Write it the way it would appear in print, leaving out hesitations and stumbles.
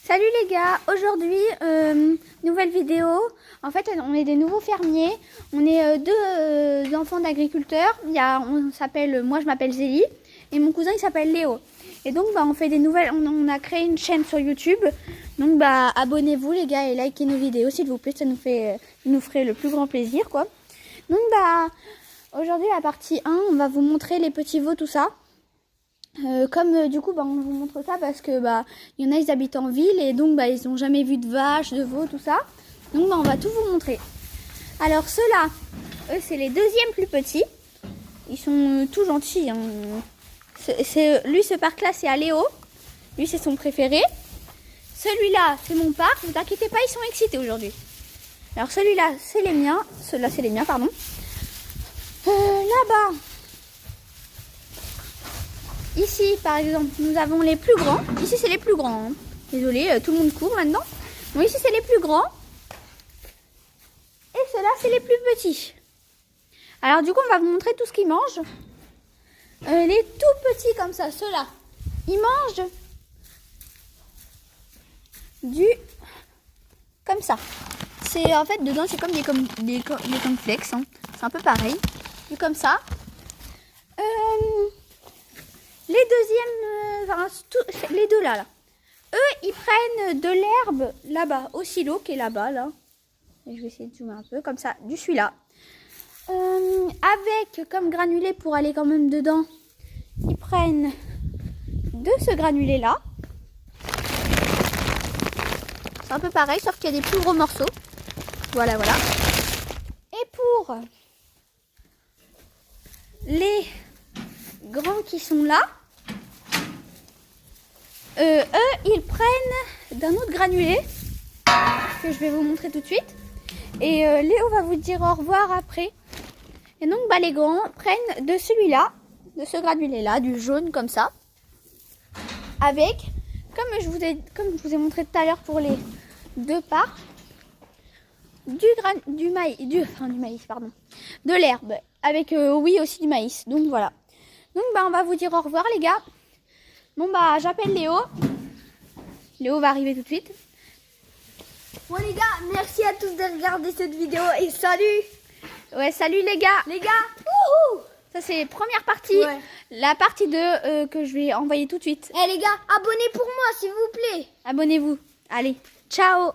Salut les gars, aujourd'hui nouvelle vidéo. En fait on est des nouveaux fermiers, on est deux enfants d'agriculteurs. Moi je m'appelle Zélie et mon cousin il s'appelle Léo. Et donc on fait des nouvelles, on a créé une chaîne sur YouTube. Donc abonnez-vous les gars et likez nos vidéos s'il vous plaît, ça nous ferait le plus grand plaisir quoi. Donc aujourd'hui la partie 1, on va vous montrer les petits veaux tout ça. Du coup on vous montre ça parce que il y en a ils habitent en ville et donc ils n'ont jamais vu de vaches, de veaux, tout ça. Donc on va tout vous montrer. Alors ceux-là, eux c'est les deuxièmes plus petits. Ils sont tout gentils. Hein. Lui ce parc-là c'est à Léo. Lui c'est son préféré. Celui-là c'est mon parc. Ne vous inquiétez pas, ils sont excités aujourd'hui. Alors celui-là c'est les miens. Ceux-là c'est les miens, pardon. Là-bas. Ici, par exemple, nous avons les plus grands. Ici, c'est les plus grands. Hein. Désolée, tout le monde court maintenant. Bon, ici, c'est les plus grands. Et ceux-là, c'est les plus petits. Alors, du coup, on va vous montrer tout ce qu'ils mangent. Les tout petits, comme ça, ceux-là, ils mangent comme ça. C'est en fait, dedans, c'est comme des cornflakes. Hein. C'est un peu pareil. Du comme ça. Les deuxièmes, les deux là, eux, ils prennent de l'herbe là-bas, au silo qui est là-bas, là. Et je vais essayer de zoomer un peu, comme ça, du celui-là. Avec comme granulé pour aller quand même dedans, ils prennent de ce granulé-là. C'est un peu pareil, sauf qu'il y a des plus gros morceaux. Voilà. Et pour les grands qui sont là, eux, ils prennent d'un autre granulé que je vais vous montrer tout de suite. Et Léo va vous dire au revoir après. Et donc, les grands prennent de celui-là, de ce granulé-là, du jaune comme ça, avec, comme je vous ai montré tout à l'heure pour les deux parts, du maïs, de l'herbe, avec oui aussi du maïs. Donc voilà. Donc on va vous dire au revoir les gars. Bon j'appelle Léo. Léo va arriver tout de suite. Bon les gars, merci à tous de regarder cette vidéo et salut. Ouais, salut les gars. Les gars, wouhou. Ça c'est la première partie. Ouais. La partie 2 que je vais envoyer tout de suite. Eh les gars, abonnez pour moi s'il vous plaît. Abonnez-vous. Allez, ciao.